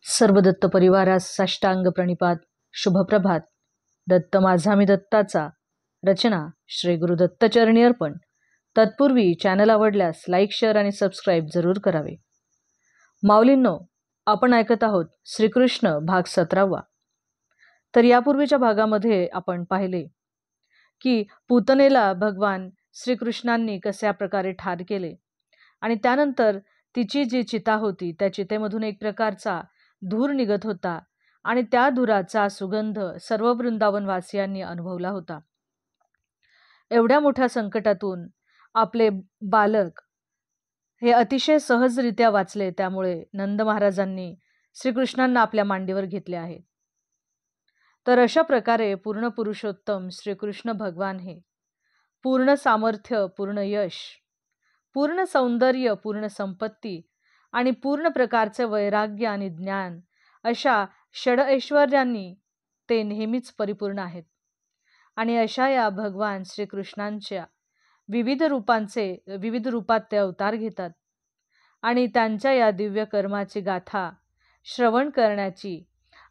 सर्व दत्त परिवारास साष्टांग प्रणिपात. शुभप्रभात. दत्त माझा मी दत्ताचा. रचना श्री गुरु दत्तचरणी अर्पण. तत्पूर्वी चॅनल आवडल्यास लाईक, शेअर आणि सबस्क्राईब जरूर करावे. माऊलींनो, आपण ऐकत आहोत श्रीकृष्ण भाग 17वा. तर यापूर्वीच्या भागामध्ये आपण पाहिले की पूतनेला भगवान श्रीकृष्णांनी कशा प्रकारे ठार केले आणि त्यानंतर तिची जी चिता होती त्या चितेमधून एक प्रकारचा धूर निघत होता आणि त्या धुराचा सुगंध सर्व वृंदावनवासियांनी अनुभवला होता. एवढ्या मोठ्या संकटातून आपले बालक हे अतिशय सहजरित्या वाचले. त्यामुळे नंद महाराजांनी श्रीकृष्णांना आपल्या मांडीवर घेतले आहे. तर अशा प्रकारे पूर्ण पुरुषोत्तम श्रीकृष्ण भगवान हे पूर्ण सामर्थ्य, पूर्ण यश, पूर्ण सौंदर्य, पूर्ण संपत्ती आणि पूर्ण प्रकारचे वैराग्य आणि ज्ञान अशा षड ऐश्वर्यांनी ते नेहमीच परिपूर्ण आहेत. आणि अशा या भगवान श्रीकृष्णांच्या विविध रूपात ते अवतार घेतात आणि त्यांच्या या दिव्य कर्माची गाथा श्रवण करण्याची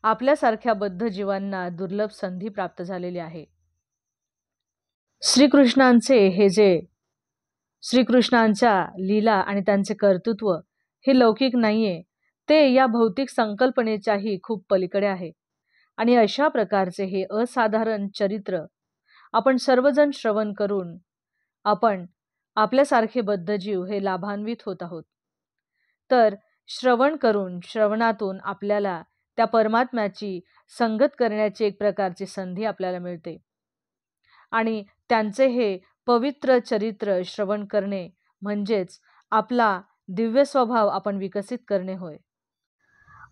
आपल्यासारख्या बद्ध जीवांना दुर्लभ संधी प्राप्त झालेली आहे. श्रीकृष्णांच्या लीला आणि त्यांचे कर्तृत्व हे लौकिक नाहीये, ते या भौतिक संकल्पनेच्याही खूप पलीकडे आहे. आणि अशा प्रकारचे हे असाधारण चरित्र आपण सर्वजण श्रवण करून आपण आपल्यासारखे बद्ध जीव हे लाभान्वित होत आहोत. तर श्रवणातून आपल्याला त्या परमात्म्याची संगत करण्याची एक प्रकारची संधी आपल्याला मिळते आणि त्यांचे हे पवित्र चरित्र श्रवण करणे म्हणजेच आपला दिव्य स्वभाव आपण विकसित करणे होय.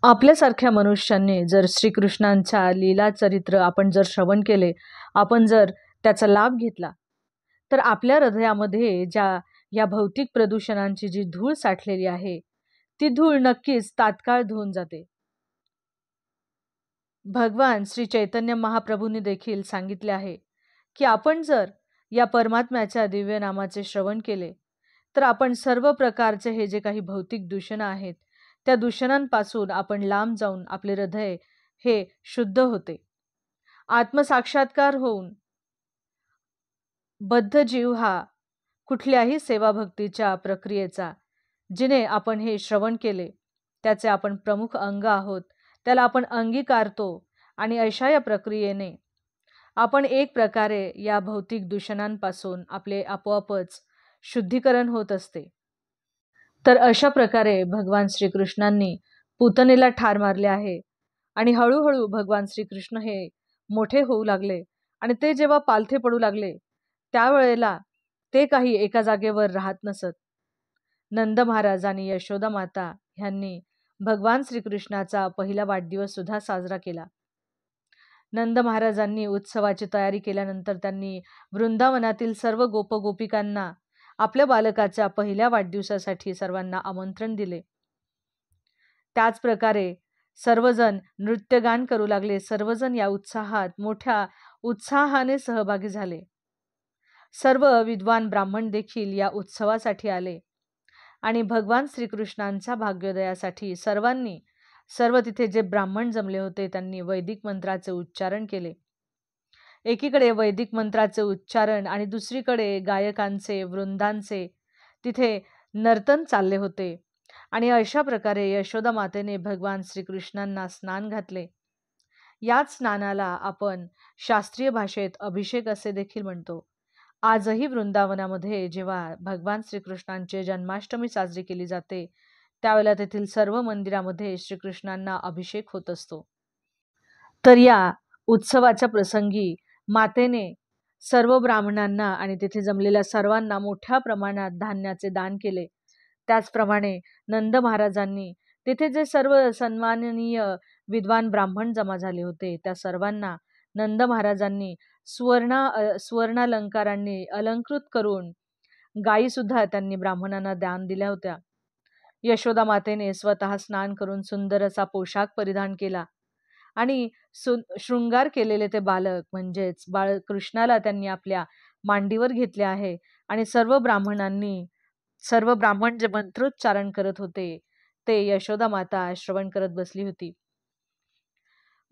आपल्यासारख्या मनुष्यांनी जर श्रीकृष्णांच्या लीला चरित्र आपण जर श्रवण केले, आपण जर त्याचा लाभ घेतला, तर आपल्या हृदयामध्ये या भौतिक प्रदूषणांची जी धूळ साठलेली आहे ती धूळ नक्कीच तात्काळ धुवून जाते. भगवान श्री चैतन्य महाप्रभूंनी देखील सांगितले आहे की आपण जर या परमात्म्याच्या दिव्य नामाचे श्रवण केले तर आपण सर्व प्रकारचे हे जे काही भौतिक दूषण आहेत त्या दूषणांपासून आपण लांब जाऊन आपले हृदय हे शुद्ध होते. आत्मसाक्षात्कार होऊन बद्ध जीव हा कुठल्याही सेवाभक्तीच्या प्रक्रियेचा जिने आपण हे श्रवण केले त्याचे आपण प्रमुख अंग आहोत, त्याला आपण अंगीकारतो आणि अशा या प्रक्रियेने आपण एक प्रकारे या भौतिक दूषणांपासून आपले आपोआपच शुद्धीकरण होत असते. तर अशा प्रकारे भगवान श्रीकृष्णांनी पूतनेला ठार मारले आहे आणि हळूहळू भगवान श्रीकृष्ण हे मोठे होऊ लागले आणि ते जेव्हा पालथे पडू लागले त्यावेळेला ते काही एका जागेवर राहत नसत. नंद महाराज आणि यशोदा माता ह्यांनी भगवान श्रीकृष्णाचा पहिला वाढदिवस सुद्धा साजरा केला. नंद महाराजांनी उत्सवाची तयारी केल्यानंतर त्यांनी वृंदावनातील सर्व गोपगोपिकांना आपल्या बालकाच्या पहिल्या वाढदिवसासाठी सर्वांना आमंत्रण दिले. त्याच प्रकारे सर्वजण नृत्यगान करू लागले. सर्वजण या उत्साहात मोठ्या उत्साहाने सहभागी झाले. सर्व विद्वान ब्राह्मण देखील या उत्सवासाठी आले आणि भगवान श्रीकृष्णांच्या भाग्योदयासाठी सर्व तिथे जे ब्राह्मण जमले होते त्यांनी वैदिक मंत्राचे उच्चारण केले. एकीकडे वैदिक मंत्राचे उच्चारण आणि दुसरीकडे गायकांचे, वृंदांचे तिथे नर्तन चालले होते. आणि अशा प्रकारे यशोदा मातेने भगवान श्रीकृष्णांना स्नान घातले. याच स्नानाला आपण शास्त्रीय भाषेत अभिषेक असे देखील म्हणतो. आजही वृंदावनामध्ये जेव्हा भगवान श्रीकृष्णांचे जन्माष्टमी साजरी केली जाते त्यावेळेला तेथील सर्व मंदिरामध्ये श्रीकृष्णांना अभिषेक होत असतो. तर या उत्सवाच्या प्रसंगी मातेने सर्व ब्राह्मणांना आणि तिथे जमलेल्या सर्वांना मोठ्या प्रमाणात धान्याचे दान केले. त्याचप्रमाणे नंद महाराजांनी तिथे जे सर्व सन्माननीय विद्वान ब्राह्मण जमा झाले होते त्या सर्वांना नंद महाराजांनी सुवर्णालंकारांनी अलंकृत करून गायी सुद्धा त्यांनी ब्राह्मणांना दान दिल्या होत्या. यशोदा मातेने स्वतः स्नान करून सुंदर असा पोशाख परिधान केला आणि शृंगार केलेले ते बालक म्हणजेच बाळकृष्णाला त्यांनी आपल्या मांडीवर घेतले आहे आणि सर्व ब्राह्मण जे मंत्रोच्चारण करत होते ते यशोदा माता श्रवण करत बसली होती.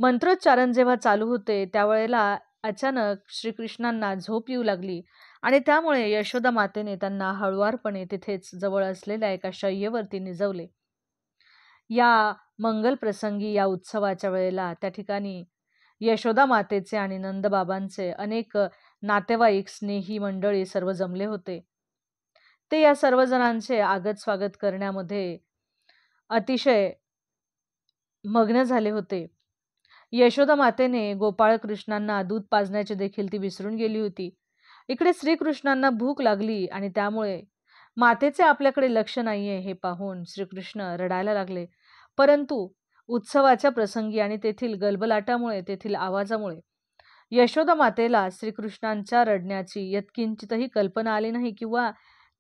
मंत्रोच्चारण जेव्हा चालू होते त्यावेळेला अचानक श्रीकृष्णांना झोप येऊ लागली आणि त्यामुळे यशोदा मातेने त्यांना हळुवारपणे तिथेच जवळ असलेल्या एका शय्येवरती निजवले. या मंगल प्रसंगी, या उत्सवाच्या वेळेला त्या ठिकाणी यशोदा मातेचे आणि नंदबाबांचे अनेक नातेवाईक, स्नेही मंडळी सर्व जमले होते. ते या सर्वजणांचे आगत स्वागत करण्यामध्ये अतिशय मग्न झाले होते. यशोदा मातेने गोपाळ कृष्णांना दूध पाजण्याचे देखील ती विसरून गेली होती. इकडे श्रीकृष्णांना भूक लागली आणि त्यामुळे मातेचे आपल्याकडे लक्ष नाहीये हे पाहून श्रीकृष्ण रडायला लागले. परंतु उत्सवाच्या प्रसंगी आणि तेथील गलबलाटामुळे, तेथील आवाजामुळे यशोदा मातेला श्रीकृष्णांच्या रडण्याची यत्किंचितही कल्पना आली नाही किंवा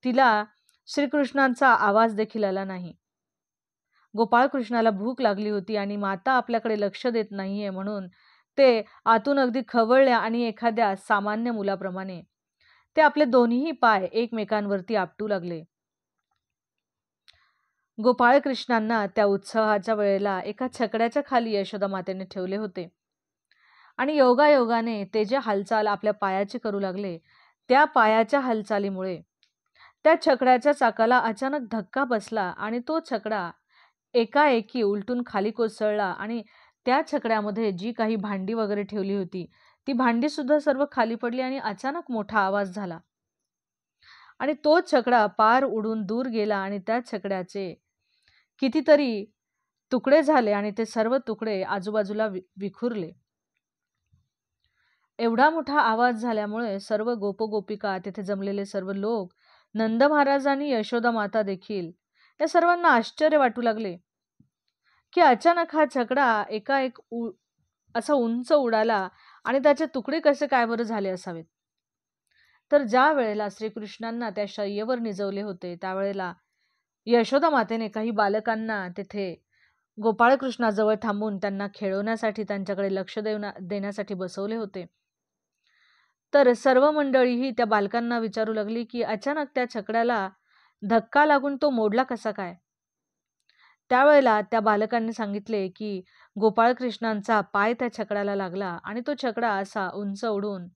तिला श्रीकृष्णांचा आवाज देखील आला नाही. गोपाळकृष्णाला भूक लागली होती आणि माता आपल्याकडे लक्ष देत नाहीये म्हणून ते आतून अगदी खवळल्या आणि एखाद्या सामान्य मुलाप्रमाणे ते आपले दोन्हीही पाय एकमेकांवरती आपटू लागले. गोपाळकृष्णांना त्या उत्सवाच्या वेळेला एका छकड्याच्या खाली यशोदा मातेने ठेवले होते आणि योगायोगाने ते जे हालचाल आपल्या पायाची करू लागले त्या पायाच्या हालचालीमुळे त्या छकड्याच्या चाकाला अचानक धक्का बसला आणि तो छकडा एकाएकी उलटून खाली कोसळला आणि त्या छकड्यामध्ये जी काही भांडी वगैरे ठेवली होती ती भांडी सुद्धा सर्व खाली पडली आणि अचानक मोठा आवाज झाला आणि तो छकडा पार उडून दूर गेला आणि त्या छकड्याचे कितीतरी तुकडे झाले आणि ते सर्व तुकडे आजूबाजूला विखुरले. एवढा मोठा आवाज झाल्यामुळे सर्व गोपगोपिका, तिथे जमलेले सर्व लोक, नंद महाराज आणि यशोदा माता देखील या सर्वांना आश्चर्य वाटू लागले की अचानक हा छकडा एकाएक असा उंच उडाला आणि त्याचे तुकडे कसे काय बरं झाले असावेत. तर ज्या वेळेला श्रीकृष्णांना त्या शय्येवर निजवले होते त्यावेळेला यशोदा मातेने काही बालकांना तिथे गोपाळकृष्णाजवळ थांबून त्यांना खेळवण्यासाठी, त्यांच्याकडे लक्ष देण्यासाठी बसवले होते. तर सर्व मंडळीही त्या बालकांना विचारू लागली की अचानक त्या छकड्याला धक्का लागून तो मोडला कसा काय. त्यावेळेला त्या बालकांनी सांगितले की गोपाळकृष्णांचा पाय त्या छकड्याला लागला आणि तो छकडा असा उंच उडून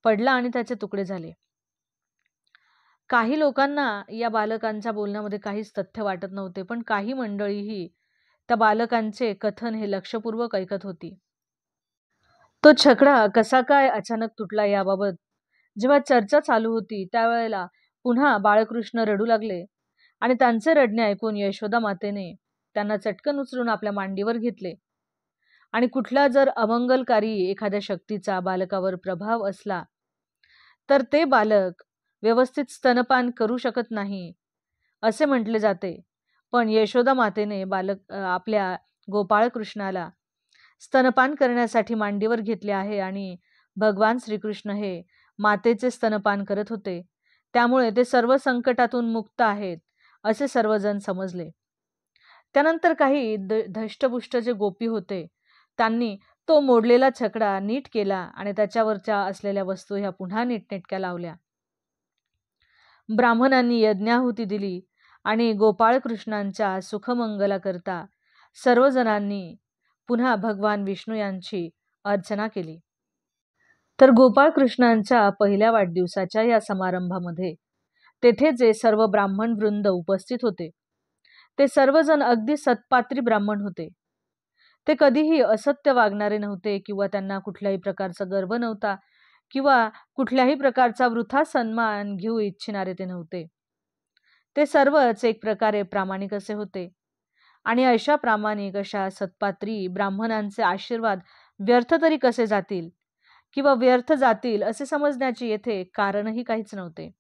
पडला आणि त्याचे तुकडे झाले. काही लोकांना या बालकांच्या बोलण्यामध्ये काहीच तथ्य वाटत नव्हते, पण काही मंडळीही त्या बालकांचे कथन हे लक्षपूर्वक ऐकत होती. तो छकडा कसा काय अचानक तुटला याबाबत जेव्हा चर्चा चालू होती त्यावेळेला पुन्हा बाळकृष्ण रडू लागले आणि त्यांचे रडणे ऐकून यशोदा मातेने त्यांना चटकन उचलून आपल्या मांडीवर घेतले आणि कुठला जर अमंगलकारी एखाद्या शक्तीचा बालकावर प्रभाव असला तर ते बालक व्यवस्थित स्तनपान करू शकत नाही असे म्हटले जाते. पण यशोदा मातेने आपल्या गोपाळकृष्णाला स्तनपान करण्यासाठी मांडीवर घेतले आहे आणि भगवान श्रीकृष्ण हे मातेचे स्तनपान करत होते, त्यामुळे ते सर्व संकटातून मुक्त आहेत असे सर्वजण समजले. त्यानंतर काही धष्टपुष्ट जे गोपी होते त्यांनी तो मोडलेला छकडा नीट केला आणि त्याच्यावरच्या असलेल्या वस्तू ह्या पुन्हा नीटनेटक्या लावल्या. ब्राह्मणांनी यज्ञाहुती दिली आणि गोपाळकृष्णांच्या सुखमंगलाकरता सर्वजणांनी पुन्हा भगवान विष्णू यांची अर्चना केली. तर गोपाळकृष्णांच्या पहिल्या वाढदिवसाच्या या समारंभामध्ये तेथे जे सर्व ब्राह्मण वृंद उपस्थित होते ते सर्वजण अगदी सत्पात्री ब्राह्मण होते. ते कधीही असत्य वागणारे नव्हते किंवा त्यांना कुठल्याही प्रकारचा गर्व नव्हता किंवा कुठल्याही प्रकारचा वृथा सन्मान घेऊ इच्छिणारे ते नव्हते. ते सर्वच एक प्रकारे प्रामाणिक असे होते आणि अशा प्रामाणिक, अशा सत्पात्री ब्राह्मणांचे आशीर्वाद व्यर्थ तरी कसे जातील किंवा व्यर्थ जातील असे समजण्याची येथे कारणही काहीच नव्हते.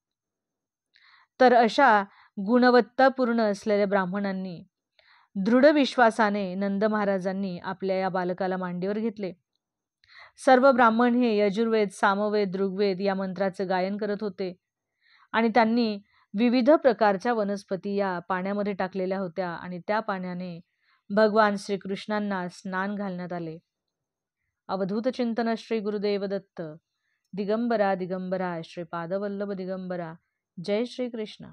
तर अशा गुणवत्तापूर्ण असलेल्या ब्राह्मणांनी दृढ विश्वासाने नंद महाराजांनी आपल्या या बालकाला मांडीवर घेतले. सर्व ब्राह्मण हे यजुर्वेद, सामवेद, ऋग्वेद या मंत्राचे गायन करत होते आणि त्यांनी विविध प्रकारच्या वनस्पती या पाण्यामध्ये टाकलेल्या होत्या आणि त्या पाण्याने भगवान श्रीकृष्णांना स्नान घालण्यात आले. अवधूत चिंतन श्री गुरुदेव दत्त. दिगंबरा दिगंबरा श्री पादवल्लभ दिगंबरा. जय श्री कृष्ण.